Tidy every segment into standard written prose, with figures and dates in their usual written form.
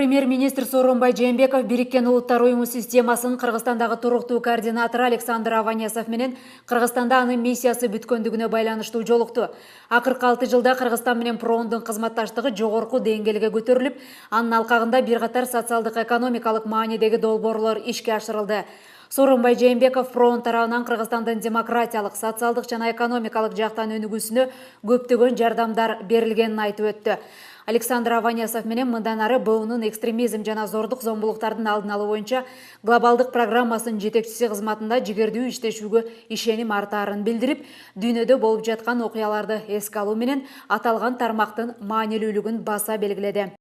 Премьер-министр Сооронбай Жээнбеков Бириккен Улуттар уюму системасын Кыргызстандагы туруктуу координатору Александр Аванесов менен Кыргызстанда анын миссиясы бүткөндүгүнө байланыштуу жолукту. Акыркы 6 жылда Кыргызстан менен ПРООНдун кызматташтыгы жогорку деңгээлге көтөрүлүп, анын алкагында бир катар социалдык экономикалык маанидеги долбоорлор ишке ашырылды. Сооронбай Жээнбеков ПРООН тарабынан Кыргызстандын демократиялык, социалдык жана экономикалык жактан өнүгүүсүнө көптөгөн жардамдар берилгенин айтып өттү. Александр Аванесов менен мындан ары БУнун экстремизм жана зордук зомбулуктардын алдын алуу боюнча глобалдык программасынын жетекчиси кызматында жигердүү иштешүүгө ишеним артаарын билдирип, дүйнөдө болуп жаткан окуяларды эске алуу менен аталган тармактын маанилүүлүгүн баса белгиледи.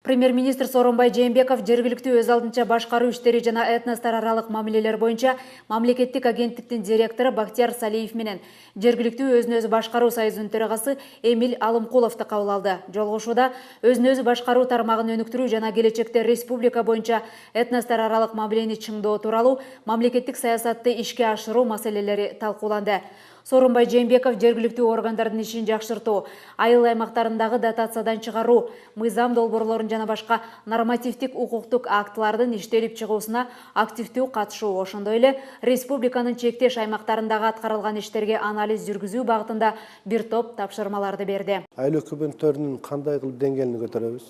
Премьер-министр Сооронбай Жээнбеков жергиликтүү өз алдынча башкаруу иштери жана этностор аралык мамилелер боюнча мамлекеттик агенттиктин директору Бактияр Салиев менен жергиликтүү өзүн өзү башкаруу союзунун төрагасы Эмиль Алымкуловду кабыл алды. Жолугушууда өзүн өзү башкаруу тармагын өнүктүрүү жана келечекте республика боюнча этностор аралык мамилени чыңдоо тууралуу мамлекеттик саясатты ишке ашыруу маселелери талкууланды. Сооронбай Жээнбеков жергиликтүү органдардын ишин жакшыртуу, айыл аймактарындагы дотациядан чыгаруу, мыйзам долбоорлорун жана башка нормативдик укуктук актылардын иштелип чыгуусуна активдүү катышуу, ошондой эле республиканын чектеш аймактарындагы аткарылган иштерге анализ жүргүзүү багытында бир топ тапшырмаларды берди. Айыл өкмөттөрүнүн кандай кылып деңгээлин көтөрөбүз?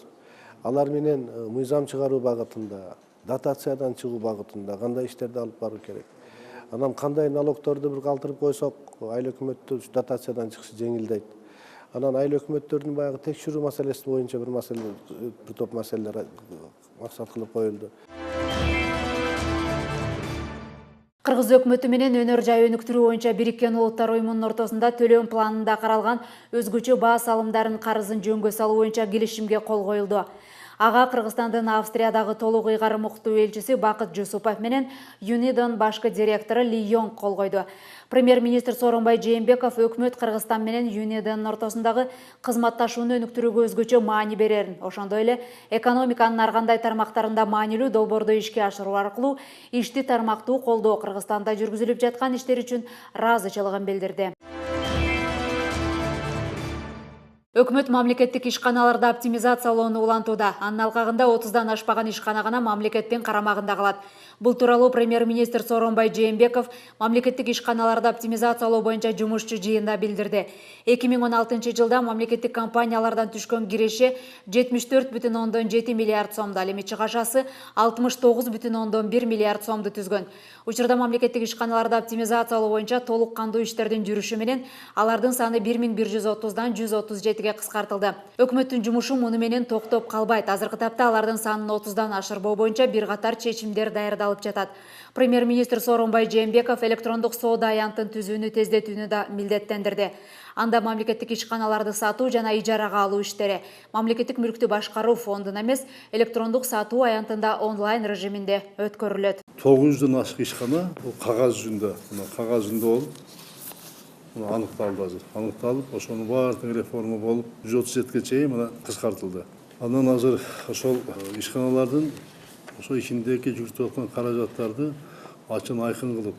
Алар менен мыйзам чыгаруу багытында, дотациядан чыгуу багытында кандай иштерди алып баруу керек? Анан кандай налогторду бир калтырып койсок, айыл өкмөттөр дотациядан чыгышы жеңилдейт. Анан айыл өкмөттөрүнүн баягы текшерүү маселеси боюнча бир топ маселелер максат кылып коюлду. Кыргыз өкмөтү менен өнөр жай өнүктүрүү боюнча Бириккен Улуттар уюмунун ортосунда төлөм планында каралган өзгөчө баа салымдарын карызын жөнгө салуу боюнча келишимге кол коюлду. Ага Кыргызстандын Австриядагы толук ыйгарым уктуу элчиси Бакыт Жусупов менен ЮНИДОнун башкы директору Ли Йонг кол койду. Премьер-министр Сооронбай Жээнбеков өкмөт Кыргызстан менен ЮНИДОнун ортосундагы кызматташууну өнүктүрүүгө өзгөчө маани берерин, ошондой эле экономиканын ар кандай тармактарында маанилүү долбоорду ишке ашыруу аркылуу ишти тармактуу колдоо Кыргызстанда жүргүзүлүп жаткан иштер үчүн ыраазычылыгын билдирди. Өкмөт мамлекеттик ишканаларды оптимизациялоону улантууда. Анын алкагында 30дан ашпаган ишкана гана мамлекеттин карамагында калат. Бул тууралуу премьер-министр Сооронбай Жээнбеков мамлекеттик ишканаларды оптимизациялоо боюнча жумушчу жыйында билдирди. 2016 жылда мамлекеттик компаниялардан түшкөн киреше 74,7 миллиард сомду, ал эми чыгашасы 69,1 миллиард сомду түзгөн. Учурда мамлекеттик ишканаларды оптимизациялоо боюнча толук кандуу иштердин жүрүшү менен алардын саны 1130дан 137 кыскартылды. Өкмөттүн жумушу муну менен токтоп калбайт. Азыркы тапта алардын санын 30дан ашырбоо боюнча бир катар чечимдер даярдалып жатат. Премьер-министр Сооронбай Жээнбеков электрондук соода аянтын түзүүнү тездетүүнү да милдеттендирди. Анда мамлекеттик ишканаларды сатуу жана ижарага алуу иштери мамлекеттик мүлктү башкаруу фондуна эмес, электрондук сатуу аянтында онлайн режиминде өткөрүлөт. 900дөн ашык ишкана бул кагаз жүзүндө, болуп аныкталды азыр. Аныкталып, ошонун баардыгы реформа болуп, 137ге чейин мына кыскартылды. Андан азыр ошол ишканалардын ошо ишиндеги жүрүтүп аткан каражаттарды ачын айкын кылып,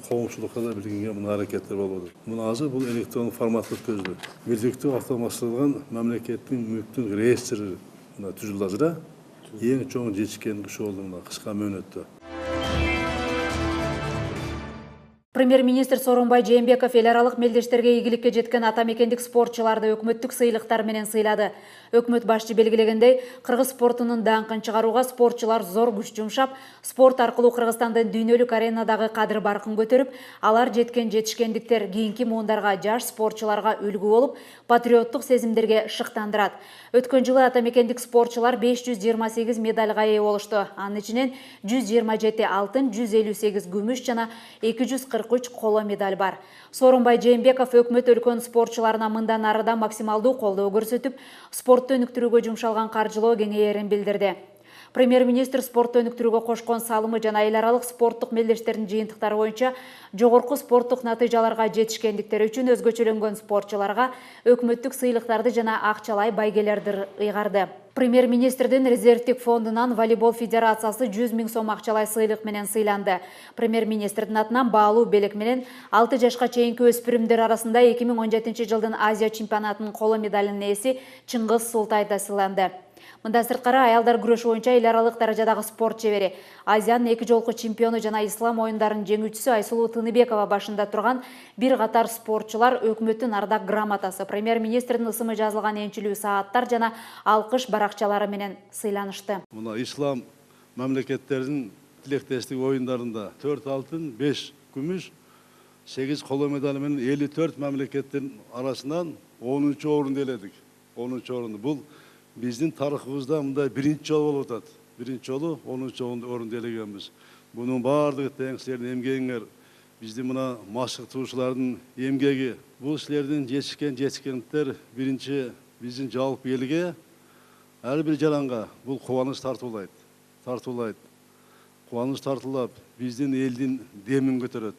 коомчулукка да билгенге мына аракеттер болуп атат. Мына азыр бул электрондук форматта өткөрүлдү. Бирдиктүү автоматташырылган мамлекеттин мүлктүн реестри мына түзүлдү азыр. Эң чоң жетишкендик ушул болду мына кыска мөөнөттө. Премьер-министр Сооронбай Жээнбеков эл аралык мелдештерге ийгиликке жеткен атамекендик спортчуларды өкмөттүк сыйлыктар менен сыйлады. Өкмөт башчы белгилегендей, кыргыз спортунун даңкын чыгарууга спортчулар зор күч жумшап, спорт аркылуу Кыргызстандын дүйнөлүк аренадагы кадыр баркын көтөрүп, алар жеткен жетишкендиктер кийинки муундарга, жаш спортчуларга үлгү болуп, патриоттук сезимдерге шыктандырат. Өткөн жылы атамекендик спортчулар 528 медалга ээ болушту. Анын ичинен 127 алтын, 158 күмүш жана 243 коло медаль бар. Сооронбай Жээнбеков өкмөт өлкөнүн спортчуларына мындан ары да максималдуу колдоо көрсөтүп, спортты өнүктүрүүгө жумшалган каржылоо кеңейерин билдирди. Премьер-министр спортты өнүктүрүүгө кошкон салымы жана эл аралык спорттук мелдештердин жыйынтыктары боюнча жогорку спорттук натыйжаларга жетишкендиктери үчүн өзгөчөлөнгөн спортчуларга өкмөттүк сыйлыктарды жана акчалай байгелерди ыйгарды. Премьер-министрдин резервдик фондунан волейбол федерациясы 100 000 сом акчалай сыйлык менен сыйланды. Премьер-министрдин атынан баалуу белек менен 6 жашка чейинки өспүрүмдөр арасында 2017 жылдын Азия чемпионатынын коло медалынын ээси Чыңгыз Султай да сыйланды. Мында сырткары аялдар күрөшү боюнча эл аралык даражадагы спорт чебери, Азиянын 2 жолку чемпиону жана ислам оюндарынын жеңүүчүсү Айсулуу Тыныбекова башында турган бир катар спортчулар өкмөттүн ардак грамотасы, премьер-министрдин ысымы жазылган энчилүү сааттар жана алкыш баракчалары менен сыйланышты. Мына ислам мамлекеттеринин тилектештик оюндарында 4 алтын, 5 күмүш, 8 коло медаль менен 54 мамлекеттин арасынан 10-чу орунду ээледик. 10-чу орунду. Бул биздин тарыхыбызда мындай биринчи жолу болуп атат. Биринчи жолу 10-чу орунду ээлегенбиз. Бунун баардыгы тең силердин эмгегиңер, биздин мына машыктуучулардын эмгеги. Бул силердин жетишкендер биринчи биздин жалпы элге, ар бир жаранга бул кубаныч тартуулайт. Кубаныч тартуулап, биздин элдин демин көтөрөт.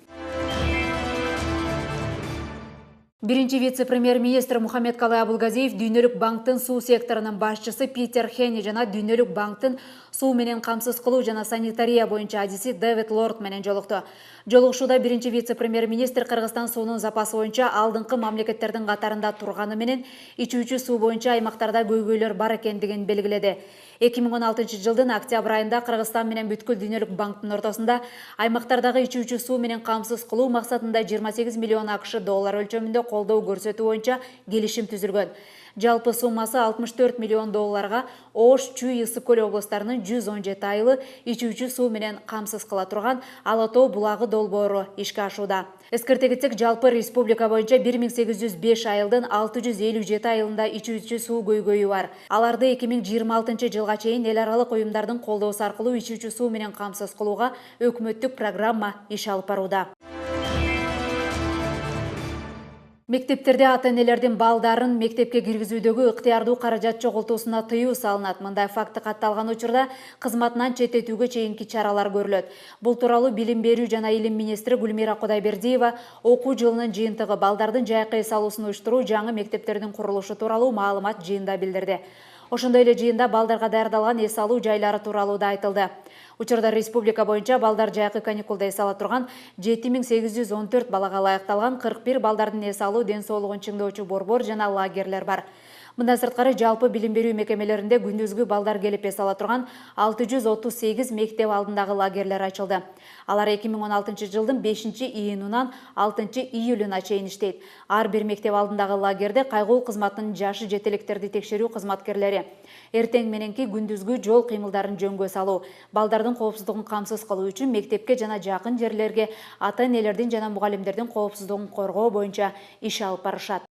Биринчи вице-премьер-министр Мухаммед Калай Абулгазиев Дүйнөлүк банктын суу секторунун башчысы Питер Хенни жана Дүйнөлүк банктын суу менен камсыз кылуу жана санитария боюнча адиси Дэвид Лорд менен жолукту. Жолугушууда биринчи вице-премьер-министр Кыргызстан суунун запасы боюнча алдыңкы мамлекеттердин катарында турганы менен ичүүчү суу боюнча аймактарда көйгөйлөр бар экендигин белгиледи. 2016 жылдын октябрь айында Кыргызстан менен бүткүл Дүйнөлүк банктын ортосунда аймактардагы ичүүчү суу менен камсыз кылуу максатында 28 миллион акш доллар өлчөмүндө колдоо көрсөтүү боюнча келишим түзүлгөн. Жалпы суммасы 64 миллион долларга Ош, Чүй, Ысык көл областарынын 117 айылы ичүүчү суу менен камсыз кыла турган Ала Тоо булагы долбоору ишке ашууда. Эскерте кетсек, жалпы республика боюнча 1805 айылдын 657 айылында ичүүчү суу көйгөйү бар. Аларды 2026 жылга чейин эл аралык уюмдардын колдоосу аркылуу ичүүчү суу менен камсыз кылууга өкмөттүк программа иш алып барууда. Мектептерде ата-энелердин балдарын мектепке киргизүүдөгү ыктыярдуу каражат чогултуусуна тыюу салынат. Мындай факты катталган учурда кызматынан четтетүүгө чейинки чаралар көрүлөт. Бул тууралуу Билим берүү жана илим министри Гүлмира Кудайбердиева окуу жылынын жыйынтыгы балдардын жайкы эс алуусун уюштуруу жаңы мектептердин курулушу тууралуу маалымат жыйында билдирди. Ошондой эле жыйында балдарга даярдалган эс алуу жайлары тууралуу да айтылды. Учурда республика боюнча балдар жайкы каникулда эс ала турган 7814 балага ылайыкталган 41 балдардын эс алуу ден соолугун чыңдоочу борбор жана лагерлер бар. Мындан сырткары жалпы билим берүү мекемелеринде күндүзгү балдар келип эс ала турган 638 мектеп алдындагы лагерлер ачылды. Алар 2016 жылдын 5-июнунан 6-июлуна чейин иштейт. Ар бир мектеп алдындагы лагерде кайгуу кызматынын жашы жетелектерди текшерүү кызматкерлери, эртең мененки күндүзгү жол кыймылдарын жөнгө салуу, балдардын коопсуздугун камсыз кылуу үчүн мектепке жана жакын жерлерге ата-энелердин жана мугалимдердин коопсуздугун коргоо боюнча иш алып барышат.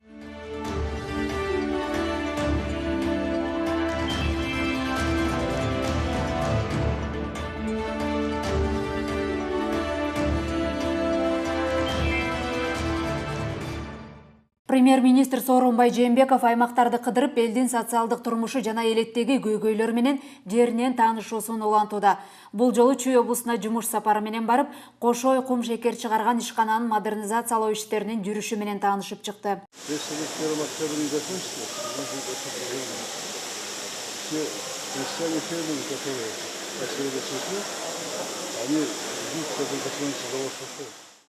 Премьер-министр Сооронбай Жээнбеков аймактарды кыдырып, элдин социалдык турмушу жана элеттеги көйгөйлөр менен жеринен таанышуусун улантууда. Бул жолу Чүй облусуна жумуш сапары менен барып, Кошой кум шекер чыгарган ишкананын модернизациялоо иштеринин жүрүшү менен таанышып чыкты.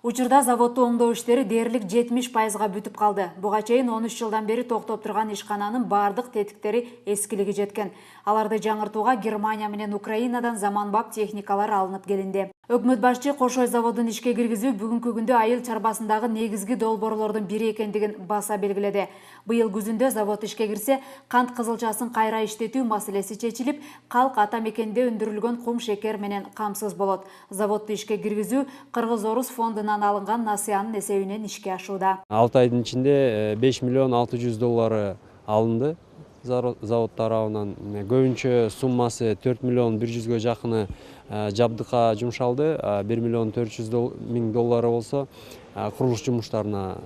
Учурда заводду оңдоо иштери дээрлик 70%га бүтүп калды. Буга чейин 13 жылдан бери токтоп турган ишкананын бардык тетиктери эскилиги жеткен. Аларды жаңыртууга Германия менен Украинадан заманбап техникалар алынып келинди. Өкмөт башчы Кошой заводун ишке киргизүү бүгүнкү күндө айыл чарбасындагы негизги долбоорлордун бири экендигин баса белгиледи. Быйыл күзүндө завод ишке кирсе, кант кызылчасын кайра иштетүү маселеси чечилип, калк ата мекенде өндүрүлгөн кум шекер менен камсыз болот. Заводду ишке киргизүү Кыргыз-Орус фондунан алынган насыянын эсебинен ишке ашууда. 6 айдын ичинде 5 миллион 600 доллары алынды завод тарабынан. Көбүнчө суммасы 4 миллион 100-гө жакыны жабдыкка жумшалды. 1 миллион 400 миң доллары болсо курулуш жумуштарына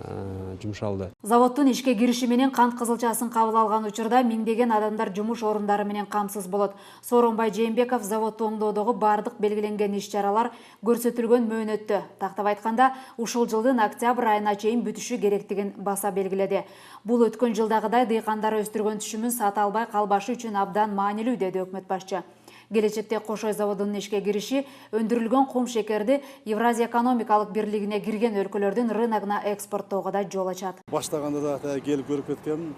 жумшалды. Заводдун ишке кириши менен кант кызылчасын кабыл алган учурда миңдеген адамдар жумуш орундары менен камсыз болот. Сооронбай Жээнбеков заводду оңдоодогу бардык белгиленген иш-чаралар көрсөтүлгөн мөөнөттө, тактап айтканда, ушул жылдын октябрь айына чейин бүтүшү керектигин баса белгиледи. Бул өткөн жылдагыдай дыйкандар өстүргөн түшүмүн сата албай калбашы үчүн абдан маанилүү, деди өкмөт башчы. Келечекте Кошой заводунун ишке кириши өндүрүлгөн кум шекерди Евразия экономикалык бирлигине кирген өлкөлөрдүн рыногуна экспорттоого да жол ачат. Баштаганда да келип көрүп кеткенмин.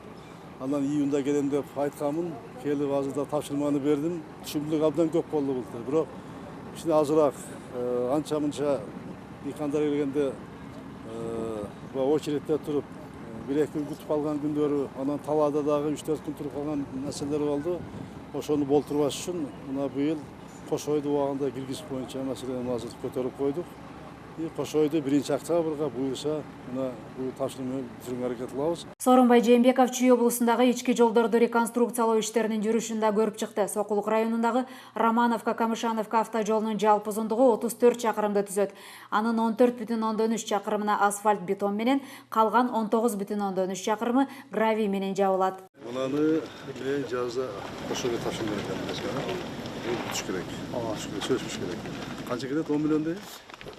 Андан июнда келем деп айтканмын. Келип азырда тапшырманы бердим. Түшүмдүк абдан көп болду былтыр. Бирок кичине азыраак анча мынча дыйкандар келгенде очередте туруп 1-2 күн күтүп алган күндөрү, анан талаада дагы 3-4 күн туруп калган маселелер болду. Ошону болтурбаш үчүн мына быйыл Кошойду убагында киргизиш боюнча маселени азыр көтөрүп койдук. Кошойду 1-октябрга буюрса мына бул тапшырманы бүтүрүүгө аракет кылабыз. Сооронбай Жээнбеков Чүй облусундагы ички жолдорду реконструкциялоо иштеринин жүрүшүн да көрүп чыкты. Сокулук районундагы Романовка-Камышановка автожолунун жалпы узундугу 34 чакырымды түзөт. Анын 14,3 чакырымына асфальт бетон менен, калган 19,3 чакырымы гравий менен жабылат. Мынаны мен жазда Кошойго тапшырып берем эмес. Түш керек. Сөзсүз керек. Канча кетет? 10 миллион дейм.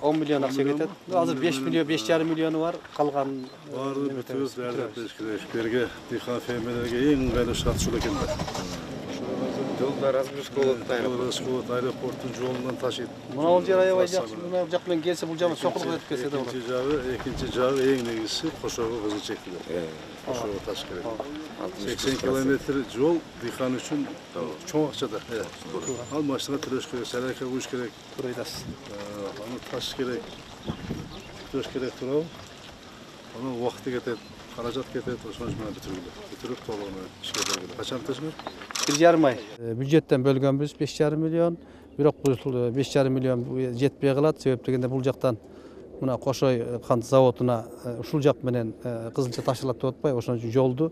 10 миллион акча кетет. Азыр 5 миллион, 5,5 миллиону бар. Калган баары бүтүбүз беш керек. Берге дыйкан фермерлерге эң ыңгайлуу шарт ушул экен да. Жолда разгрузка болот, аэропорттун жолунан ташыйт. мына жер аябай жакшы. Мына жак менен келсе бул жагы сокулуп өтүп кетсе да болот. Экинчи жагы эң негизгиси Кошойго кызыл чектилер. Кошойго таш керек. 80 километр жол дыйкан үчүн чоң акча да. Ал машина төлөш керек, сарайка куюш керек. Туура айтасыз. Аны таш керек. Төлөш керек турабы. Анан убакыты кетет, каражат кетет, ошону менен бүтүрүп толугу ишке бергиле. Качан бүтөсүңөр? 1,5 ай. Бюджеттен бөлгөнбүз 5,5 миллион. Бирок бул 5,5 миллион жетпей калат. Себеп дегенде бул жактан мына Кошой кант заводуна ушул жак менен кызылча ташылат деп атпайбы? Ошон үчүн жолду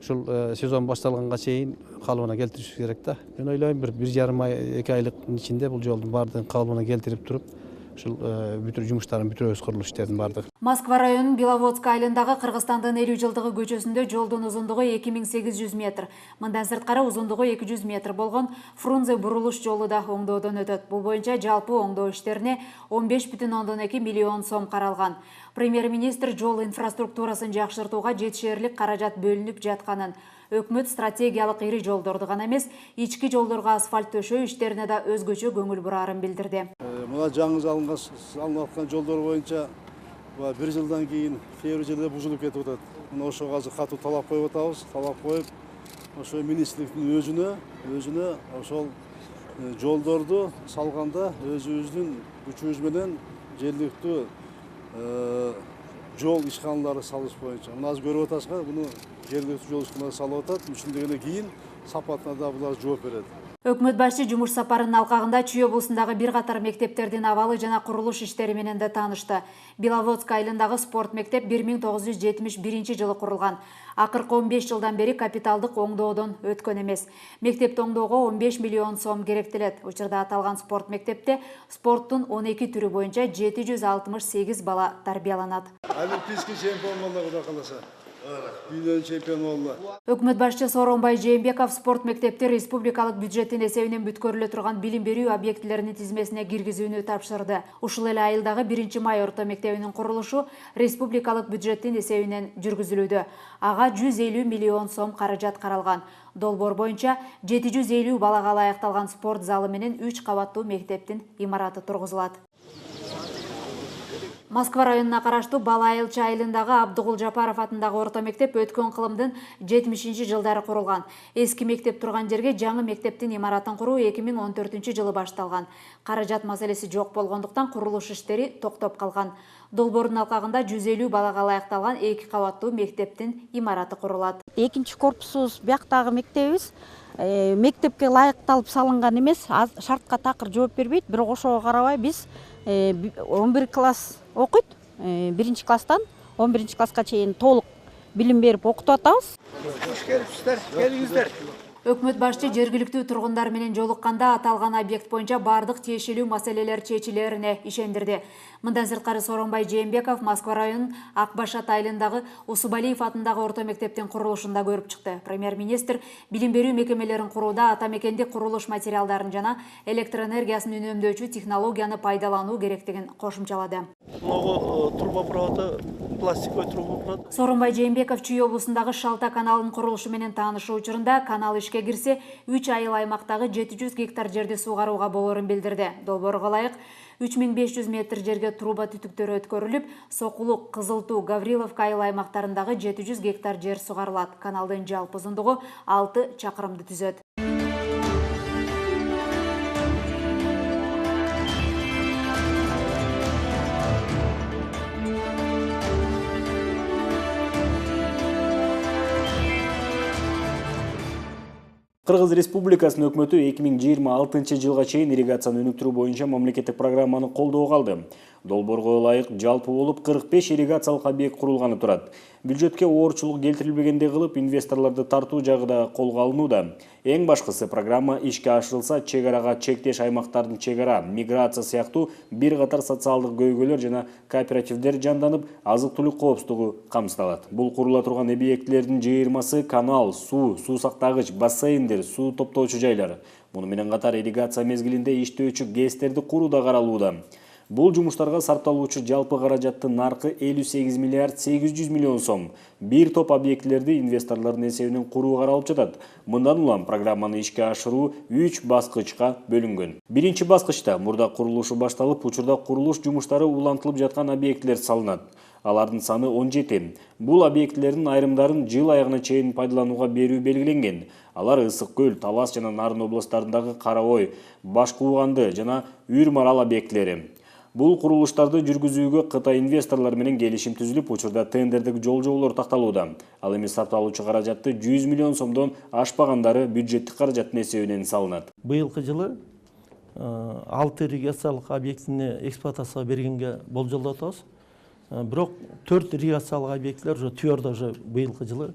ушул сезон башталганга чейин калыбына келтириш керек да. Мен ойлойм 1,5 ай, 2 айлыктын ичинде бул жолдун баардыгын калыбына келтирип туруп, ушул бүтүр жумуштарын бүтүрөбүз, курулуш иштерин баардыгы. Москва районунун Беловодск айылындагы Кыргызстандын 50 жылдыгы көчөсүндө жолдун узундугу 2800 метр, мындан сырткары узундугу 200 метр болгон Фрунзе бурулуш жолу да оңдоодон өтөт. Бул боюнча жалпы оңдоо иштерине 15,2 миллион сом каралган. Премьер-министр жол инфраструктурасын жакшыртууга жетишерлик каражат бөлүнүп жатканын, өкмөт стратегиялык ири жолдорду гана эмес, ички жолдорго асфальт төшөө иштерине да өзгөчө көңүл бурарын билдирди. Мына жаңы салынып аткан жолдор боюнча 1 жылдан кийин кээ бир жерде бузулуп кетип атат. Мына ошого азыр катуу талап коюп атабыз. Талап коюп, ошо министрликтин өзүнө ошол жолдорду салганда өзүбүздүн күчүбүз менен жергиликтүү жол ишканалары салыш боюнча. Мына азыр көрүп атасыздар, буну жергиликтүү жол ишканалары салып атат. Үчүндөгүнөн кийин сапатына да булар жооп берет. Өкмөт башчы жумуш сапарынын алкагында Чүй облусундагы бир катар мектептердин абалы жана курулуш иштери менен да таанышты. Беловодск айылындагы спорт мектеп 1971 жылы курулган. Акыркы 15 жылдан бери капиталдык оңдоодон өткөн эмес. Мектепти оңдоого 15 миллион сом керектелет. Учурда аталган спорт мектепте спорттун 12 түрү боюнча 768 бала тарбияланат. Олимпийский чемпион болду Кудай кааласа. Дүйнөнүн чемпиону болду. Өкмөт башчы Сооронбай Жээнбеков спорт мектепти республикалык бюджеттин эсебинен бүткөрүлө турган билим берүү объектилеринин тизмесине киргизүүнү тапшырды. Ушул эле айылдагы 1-май орто мектебинин курулушу республикалык бюджеттин эсебинен жүргүзүлүүдө. Ага 150 миллион сом каражат каралган. Долбоор боюнча 750 балага ылайыкталган спорт залы менен 3 кабаттуу мектептин имараты тургузулат. Москва районуна караштуу Балайылчы айылындагы Абдыгул Жапаров атындагы орто мектеп өткөн кылымдын 70 жылдары курулган. Эски мектеп турган жерге жаңы мектептин имаратын куруу 2014 жылы башталган. Каражат маселеси жок болгондуктан курулуш иштери токтоп калган. Долбоордун алкагында 150 балага ылайыкталган 2 кабаттуу мектептин имараты курулат. Экинчи корпусубуз бияктагы мектебибиз мектепке ылайыкталып салынган эмес, шартка такыр жооп бербейт, бирок ошого карабай биз 11 класс окуйт. 1 класстан 11 класска чейин толук билим берип окутуп атабыз. Hoş gelipsizler, gelingizler. Өкмөт башчы жергиликтүү тургундар менен жолукканда аталган объект боюнча бардык тиешелүү маселелер чечилерине ишендирди. Мындан сырткары Сооронбай Жээнбеков Москва районунун Ак Башат айылындагы Усубалиев атындагы орто мектептин курулушунда көрүп чыкты. Премьер-министр билим берүү мекемелерин курууда ата мекендик курулуш материалдарын жана электр энергиясын үнөмдөөчү технологияны пайдалануу керектигин кошумчалады. Трубопроводы, пластиковый трубопровод. Сооронбай Жээнбеков Чүй облусундагы Шалта каналынын курулушу менен таанышуу учурунда канал ишке кирсе 3 айыл аймактагы 700 гектар жерди суугарууга болоорун билдирди. Долбоорго ылайык 3500 метр жерге труба түтүктөрү өткөрүлүп, Сокулук, Кызылтуу, Гавриловка айыл аймактарындагы 700 гектар жер сугарылат. Каналдын жалпы узундугу 6 чакырымды түзөт. Кыргыз Республикасынын өкмөтү 2026 жылга чейин ирригацияны өнүктүрүү боюнча мамлекеттик программаны колдоого алды. Долбоорго ылайык жалпы болуп 45 ирригациялык объект курулганы турат. Бюджетке оорчулук келтирилбегендей кылып, инвесторлорду тартуу жагы да колго алынууда. Эң башкысы программа ишке ашырылса, чек арага чектеш аймактардын чек ара, миграция сыяктуу бир катар социалдык көйгөйлөр жана кооперативдер жанданып, азык-түлүк коопсуздугу камсыздалат. Бул курула турган объектлердин жыйырмасы канал, суу сактагыч, бассейндер, суу топтоочу жайлар. Муну менен катар ирригация мезгилинде иштөөчү ГЭСтерди куруу да каралууда. Бул жумуштарга сарпталуучу жалпы каражаттын наркы 58 миллиард 800 миллион сом. Бир топ объектлерди инвесторлордун эсебинен куруу каралып жатат. Мындан улам программаны ишке ашыруу 3 баскычка бөлүнгөн. Биринчи баскычта мурда курулушу башталып, учурда курулуш жумуштары улантылып жаткан объектлер салынат. Алардын саны 17. Бул объектлердин айрымдарын жыл аягына чейин пайдаланууга берүү белгиленген. Алар Ысык көл, Талас жана Нарын областарындагы Кара Ой, Башкууганды жана Үр-Марал объектлери. Бул курулуштарды жүргүзүүгө Кытай инвесторлор менен келишим түзүлүп, учурда тендердик жол-жоолор такталууда. Ал эми сарпталуучу каражатты 100 миллион сомдон ашпагандары бюджеттик каражаттын эсебинен салынат. Быйылкы жылы 6 ирригациялык объектине эксплуатацияга бергенге болжолдоп атабыз. Бирок 4 ирригациялык объекттер уже түйөрдө уже быйылкы жылы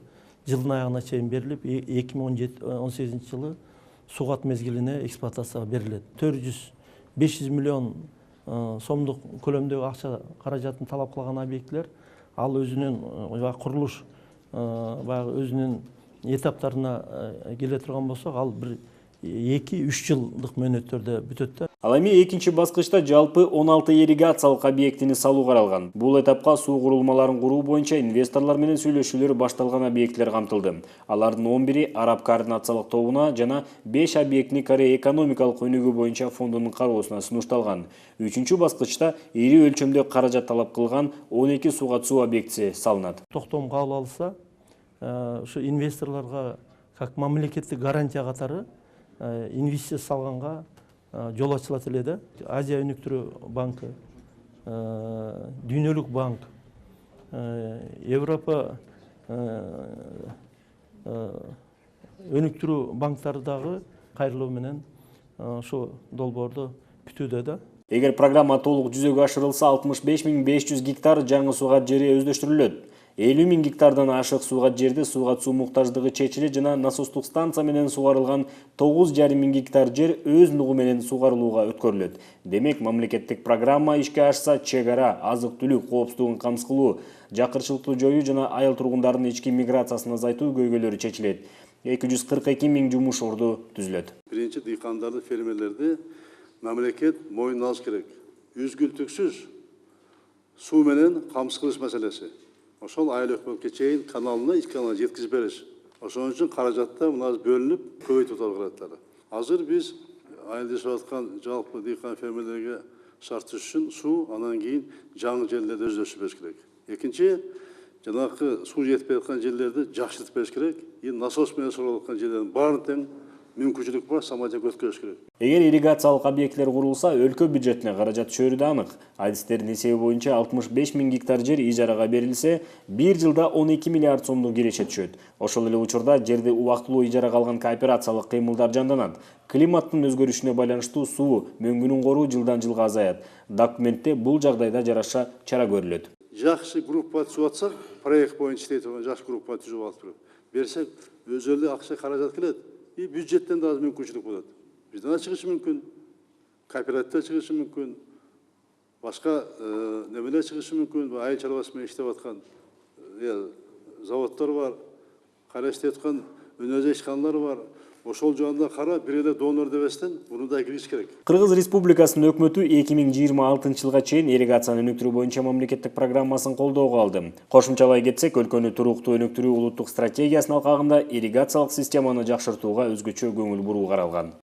жылдын аягына чейин берилип, 2018 жылы сугат мезгилине эксплуатацияга берилет. 400-500 миллион сомдук көлөмдөгү акча каражатын талап кылган объекттер ал өзүнүн курулуш өзүнүн этаптарына келе турган болсок, ал бир 2-3 жылдык мөөнөттөрдө бүтөт да. Ал эми экинчи баскычта жалпы 16 ирригациялык объектини салуу каралган. Бул этапка суу курулмаларын куруу боюнча инвесторлор менен сүйлөшүүлөр башталган объекттер камтылды. Алардын 11-и Араб координациялык тобуна жана 5 объектини Корея экономикалык өнүгүү боюнча фондунун кароосуна сунушталган. Үчүнчү баскычта ири өлчөмдө каражат талап кылган 12 сууга суу объектиси салынат. Токтом кабыл алынса, ушу инвесторлорго как мамлекеттик гарантия катары инвестиция салганга жол ачылат эле да. Азия өнүктүрүү банкы, Дүйнөлүк банк, Европа өнүктүрүү банктары дагы кайрылуу менен ошо долбоорду күтүүдө да. Эгер программа толук жүзөгө ашырылса, 65.500 гектар жаңы суугат жери өздөштүрүлөт. 50.000 гектардан ашык суугат жерде суугат суу муктаждыгы чечилет жана насостук станция менен сугарылган 9.500 гектар жер өз нугу менен сугарылууга өткөрүлөт. Демек, мамлекеттик программа ишке ашса, чек ара, азык-түлүк коопсуздугун камсыз кылуу, жакырчылыкты жоюу жана айыл тургундарынын ички миграциясын азайтуу көйгөйлөрү чечилет. 242.000 жумуш орду түзүлөт. Биринчи дыйкандарды, фермерлерди мамлекет мойнуна алыш керек. Үзгүлтүксүз суу менен камсыз кылыш маселеси. Ошол айыл өкмөткө чейин каналына 2 канал жеткизип бериш. Ошон үчүн каражатта мына бөлүнүп көбөйтүп атат. Азыр биз айылда жашап аткан жалпы дыйкан фермерлерге шарт түзүшүн суу, анан кийин жаңы жерлерди өздөштүрүп бериш керек. Экинчи, жанакы суу жетпей аткан жерлерди жакшыртып бериш керек. Насос менен сугарылып аткан жерлердин баарын тең мүмкүнчүлүк бар, самолет өткөрүш керек. Эгер ирригациялык объекттер курулса, өлкө бюджетине каражат түшөрү да анык. Адистердин эсеби боюнча 65.000 гектар жер ижарага берилсе, 1 жылда 12 миллиард сомдук киреше түшөт. Ошол эле учурда жерди убактылуу ижарага алган кооперациялык кыймылдар жанданат. Климаттын өзгөрүшүнө байланыштуу суу мөңгүнүн коруу жылдан жылга азаят. Документте бул жагдайда жараша чара көрүлөт. Жакшы группа түзүп атсак, проект боюнча иштей турган жакшы группа түзүп алып берсек, өзү эле акча каражат келет. И бюджеттен да аз мүмкүнчүлүк болот. Бизden чыгышы мүмкүн, кооперативде чыгышы мүмкүн, башка немене чыгышы мүмкүн. Айыл чарбасы менен иштеп аткан заводдор бар, кара иштеп аткан өнөзө ишканалар бар. Ошол жаанда кара бир эле донор дебестен буну да киргизиш керек. Кыргыз Республикасынын өкмөтү 2026 жылга чейин ирригацияны өнүктүрүү боюнча мамлекеттик программасын колдоого алды. Кошумчалай кетсек, өлкөнү туруктуу өнүктүрүү улуттук стратегиясынын алкагында ирригациялык системаны жакшыртууга өзгөчө көңүл буруу каралган.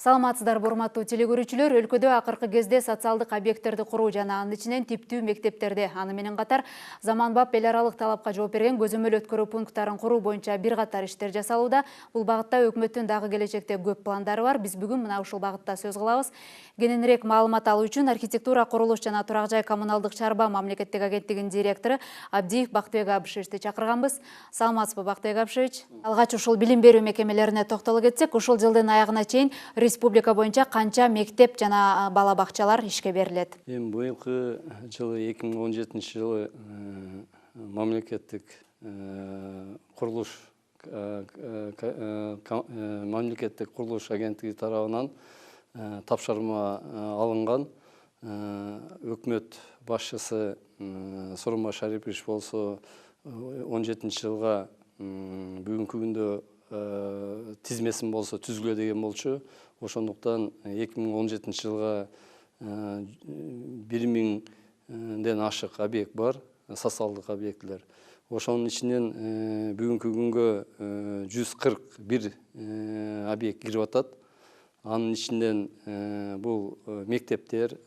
Саламатсыздар, урматтуу телекөрүүчүлөр. Өлкөдө акыркы кезде социалдык объекттерди куруу жана анын ичинен типтүү мектептерди, аны менен катар заманбап эл аралык талапка жооп берген көзөмөл өткөрүү пункттарын куруу боюнча бир катар иштер жасалууда. Бул багытта өкмөттүн дагы келечекте көп пландары бар. Биз бүгүн мына ушул багытта сөз кылабыз. Кененирээк маалымат алуу үчүн архитектура, курулуш жана турак жай коммуналдык чарба мамлекеттик агенттигинин директору Абдиев Бактыбек Абышевичти чакырганбыз. Саламатсызбы, Бактыбек Абышевич? Алгач ушул билим берүү мекемелерине токтоло кетсек, ушул жылдын аягына чейин республика боюнча канча мектеп жана бала бакчалар ишке берилет? Эми быйылкы жылы 2017 жылы мамлекеттик курулуш мамлекеттик курулуш агенттиги тарабынан тапшырма алынган. Өкмөт башчысы Сооронбай Шарипович болсо 17 жылга бүгүнкү күндө тизмесин болсо түзгүлө деген болчу. Ошондуктан 2017 жылга 1000ден ашык объект бар, социалдык объектилер. Ошонун ичинен бүгүнкү күнгө 141 объект кирип атат. Анын ичинен бул мектептер,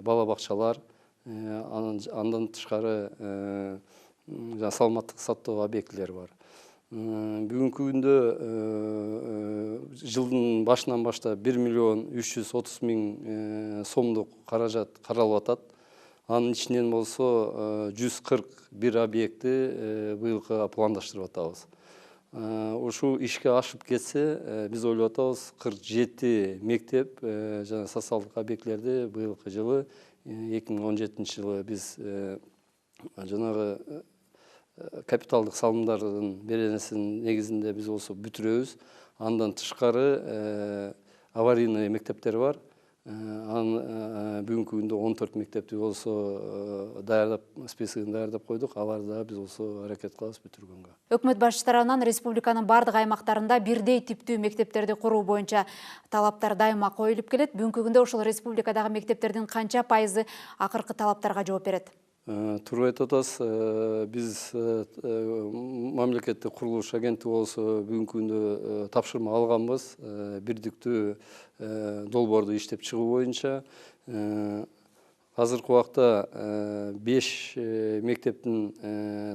бала бакчалар, андан тышкары саламаттык сактоо объектилери бар. Бүгүнкү күндө жылдын башынан баштап 1.330.000 сомдук каражат каралып атат. Анын ичинен болсо 141 объекти быйылкы пландаштырып атабыз. Ушу ишке ашып кетсе, биз ойлоп атабыз 47 мектеп жана социалдык объектилерди быйылкы жылы 2017 жылы биз жанагы капиталдык салымдардын беренесинин негизинде биз болсо бүтүрөбүз. Андан тышкары аварийный мектептер бар. Бүгүнкү күндө 14 мектепти болсо даярдап, списогун даярдап койдук. Аларды да биз болсо аракет кылабыз бүтүргөнгө. Өкмөт башчысы тарабынан республиканын бардык аймактарында бирдей типтүү мектептерди куруу боюнча талаптар дайыма коюлуп келет. Бүгүнкү күндө ушул республикадагы мектептердин канча пайызы акыркы талаптарга жооп берет? Туура айтып атасыз. Биз мамлекеттик курулуш агенттиги болсо бүгүнкү күндө тапшырма алганбыз. Бирдиктүү долбоорду иштеп чыгуу боюнча. Азыркы убакта 5 мектептин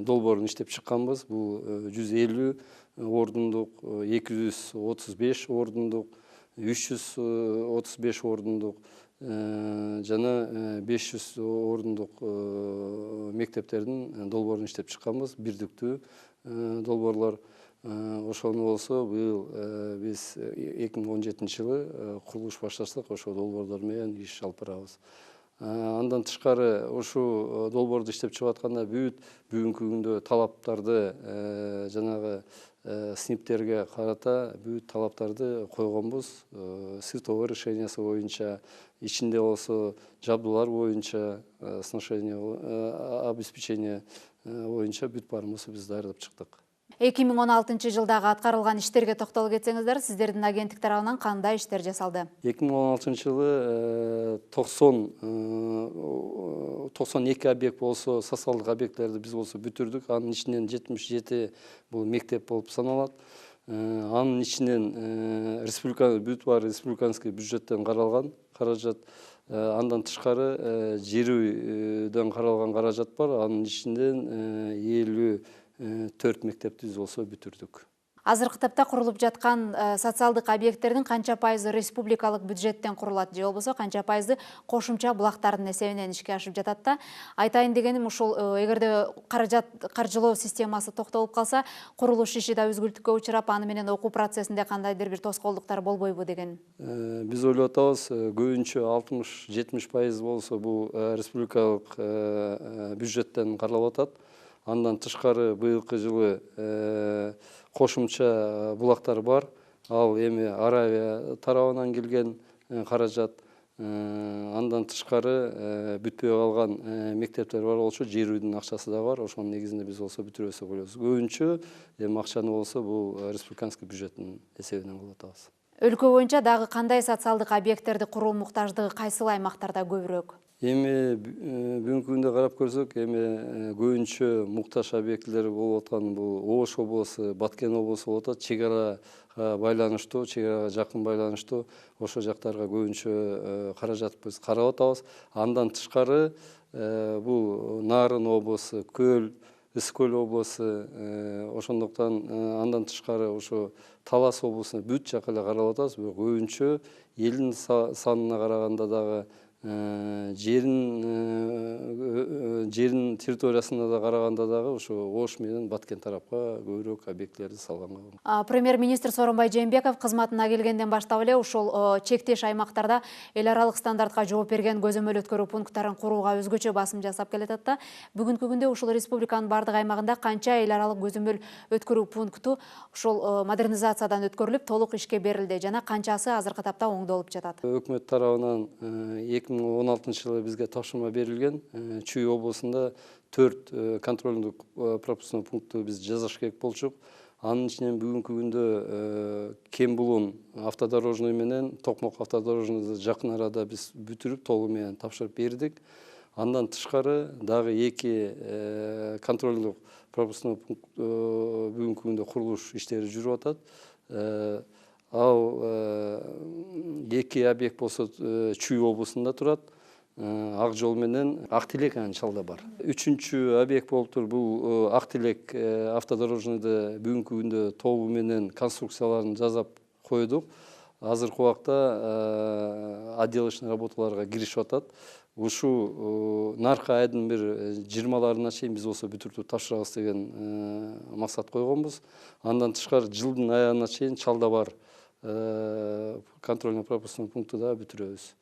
долбоорун иштеп чыкканбыз. Бул 150 ордундук, 235 ордундук, 335 ордундук жана 500 ордундук мектептердин долбоорун иштеп чыкканбыз. Бирдиктүү долбоорлор. Ошону болсо быйыл биз 2017 жылы курулуш баштасак, ошол долбоорлор менен иш алып барабыз. Андан тышкары ушу долбоорду иштеп чыгып атканда бүгүнкү күндө талаптарды жанагы синиптерге карата бүт талаптарды койгонбуз. Сыртовой решениясы боюнча, ичинде болсо жабдуулар боюнча, сношение, обеспечение боюнча бүт баарыбызды биз даярдап чыктык. 2016 жылдагы аткарылган иштерге токтолуп кетсеңиздер, сиздердин агенттик тарабынан кандай иштер жасалды? 2016 жылы 92 объект болсо, социалдык объекттерди биз болсо бүтүрдүк. Анын ичинен 77 бул мектеп болуп саналат. Анын ичинен бүт баары республиканский бюджеттен каралган каражат. Андан тышкары жерүүдөн каралган каражат бар. Анын ичинен 54 мектепти биз болсо бүтүрдүк. Азыркы тапта курулуп жаткан социалдык объекттердин канча пайызы республикалык бюджеттен курулат же болбосо канча пайызы кошумча булактардын эсебинен ишке ашып жатат да? Айтайын дегеним ушул эгерде каржылоо системасы токтолуп калса, курулуш иши да үзгүлтүккө учурап, аны менен окуу процессинде кандайдыр бир тоскоолдуктар болбойбу деген. Биз ойлоп атабыз, көбүнчө 60-70% болсо бул республикалык бюджеттен каралып атат. Андан тышкары быйылкы жылы кошумча булактар бар. Ал эми Аравия тарабынан келген каражат. Андан тышкары бүтпөй калган мектептер бар болчу, жер үйдүн акчасы да бар. Ошонун негизинде биз болсо бүтүрөбүз деп ойлойбуз. Көбүнчө эми акчаны болсо бул республиканский бюджеттин эсебинен кылып атабыз. Өлкө боюнча дагы кандай социалдык объекттерди куруу муктаждыгы кайсыл аймактарда көбүрөөк? Эми бүгүнкү күндө карап көрсөк, эми көбүнчө муктаж объектилер болуп аткан бул Ош облусу, Баткен облусу болуп атат. Чек арага байланыштуу, чек арага жакын байланыштуу ошол жактарга көбүнчө каражат биз карап атабыз. Андан тышкары бул Нарын облусу, Көл, Ысык көл облусу, ошондуктан андан тышкары ошо Талас облусуна бүт жака эле карап атабыз. Бирок көбүнчө элдин санына караганда дагы жерин территориясына да караганда дагы ошо Ош менен Баткен тарапка көбүрөөк объектилерди салганга болот. Премьер-министр Сооронбай Жээнбеков кызматына келгенден баштап эле ушул чектеш аймактарда эл аралык стандартка жооп берген көзөмөл өткөрүү пункттарын курууга өзгөчө басым жасап келатат да. Бүгүнкү күндө ушул республиканын бардык аймагында канча эл аралык көзөмөл өткөрүү пункту ушул модернизациядан өткөрүлүп, толук ишке берилди жана канчасы азыркы тапта оңдолуп жатат? Өкмөт тарабынан 2016 жылы бизге тапшырма берилген. Чүй облусунда 4 контролдук пропускной пунктту биз жасаш керек болчук. Анын ичинен бүгүнкү күндө Кембулун автодорожный менен Токмок автодорожныйды жакын арада биз бүтүрүп толугу менен тапшырып бердик. Андан тышкары дагы 2 контролдук пропускной пункт бүгүнкү күндө курулуш иштери жүрүп атат. Ал 2 объект болсо Чүй облусунда турат. Ак жол менен Ак Тилек анын чалда бар. 3-чү объект болуп тур бул Ак Тилек автодорожныйды бүгүнкү күндө толугу менен конструкцияларын жасап койдук. Азыркы убакта отделочный работаларга киришип атат. Ушу наркы айдын бир 20-ларына чейин биз болсо бүтүртүп тапшырабыз деген максат койгонбуз. Андан тышкары жылдын аягына чейин чалда бар контрольно-пропускной пунктты да бүтүрөбүз.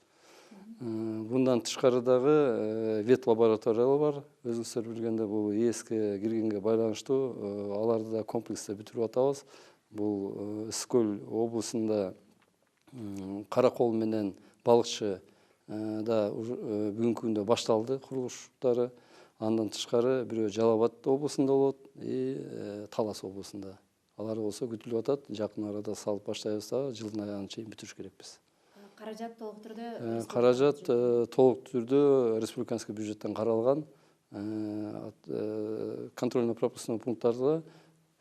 Bundan тышкары дагы вет лабораториялар бар. Өзүңүздөр билгендей, бул ЭСК киргенге байланыштуу аларды да комплексте бүтүрүп атабыз. Бул Ысык көл облусунда Каракол менен Балыкчы да бүгүнкү күндө башталды курулуштары. Андан тышкары бирөө Жалал Абад облусунда болот, Талас облусунда. Алар болсо күтүлүп атат. Жакын арада салып баштайбыз да, жылдын аягына чейин бүтүрүш керекпиз. Каражат толук түрдө? Каражат толук түрдө республиканский бюджеттен каралган. Контрольно-пропускной пункттарда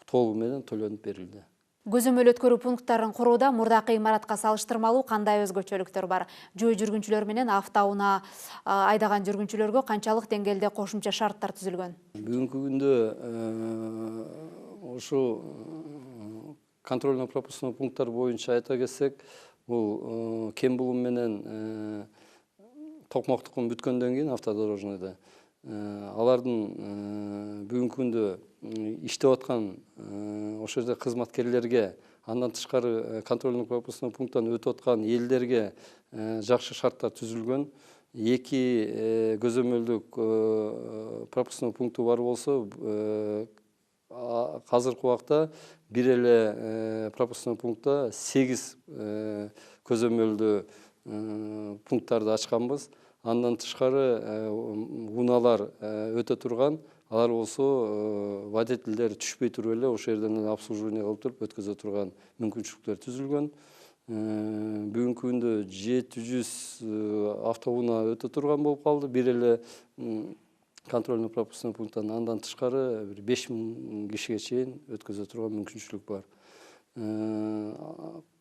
толугу менен төлөнүп берилди. Көзөмөл өткөрүү пункттарын курууда мурдакы имаратка салыштырмалуу кандай өзгөчөлүктөр бар? Жөө жүргүнчүлөр менен автоунаа айдаган жүргүнчүлөргө канчалык деңгээлде кошумча шарттар түзүлгөн? Бүгүнкү күндө ошо контрольно-пропускной пункттар боюнча айта кетсек, бул Кембулун менен Токмоктукун бүткөндөн кийин автодорожныйда алардын бүгүнкү күндө иштеп аткан ошол жерде кызматкерлерге, андан тышкары контрольно-пропускной пункттан өтүп аткан элдерге жакшы шарттар түзүлгөн. 2 көзөмөлдүк пропускной пункту бар болсо, азыркы убакта бир эле пропускной пунктта 8 көзөмөлдүү пункттарды ачканбыз. Андан тышкары унаалар өтө турган, алар болсо водительдер түшпөй туруп эле ошол жерден обслуживание кылып туруп өткөзө турган мүмкүнчүлүктөр түзүлгөн. Бүгүнкү күндө 700 автоунаа өтө турган болуп калды. Бир эле контрольно-пропускной пункттан. Андан тышкары 5000 кишиге чейин өткөзө турган мүмкүнчүлүк бар.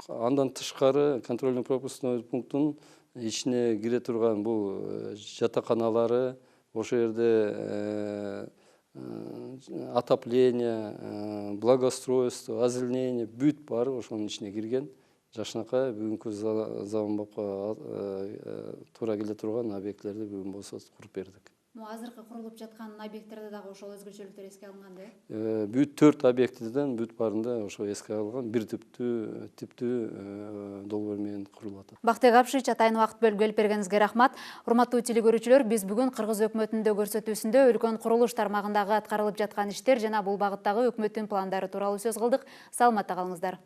Андан тышкары контрольно-пропускной пункттун ичине кире турган бул жатаканалары, ошол жерде отопление, благоустройство, озеленение бүт бары ошонун ичине кирген. Жакшынакай бүгүнкү заманбапка туура келе турган объектилерди бүгүн болсо куруп бердик. Азыркы курулуп жаткан объекттерде дагы ошол өзгөчөлүктөр эске алынган да? Бүт 4 объектиден бүт барында ошо эске алынган бир типтүү долбоор менен курулуп атат. Бактык Апшич, атайын убакыт бөлүп келип бергениңизге рахмат. Урматтуу телекөрүүчүлөр, биз бүгүн Кыргыз өкмөтүндө көрсөтүүсүндө өлкөнүн курулуш тармагындагы аткарылып жаткан иштер жана бул багыттагы өкмөттүн пландары тууралуу сөз кылдык. Саламатта калыңыздар.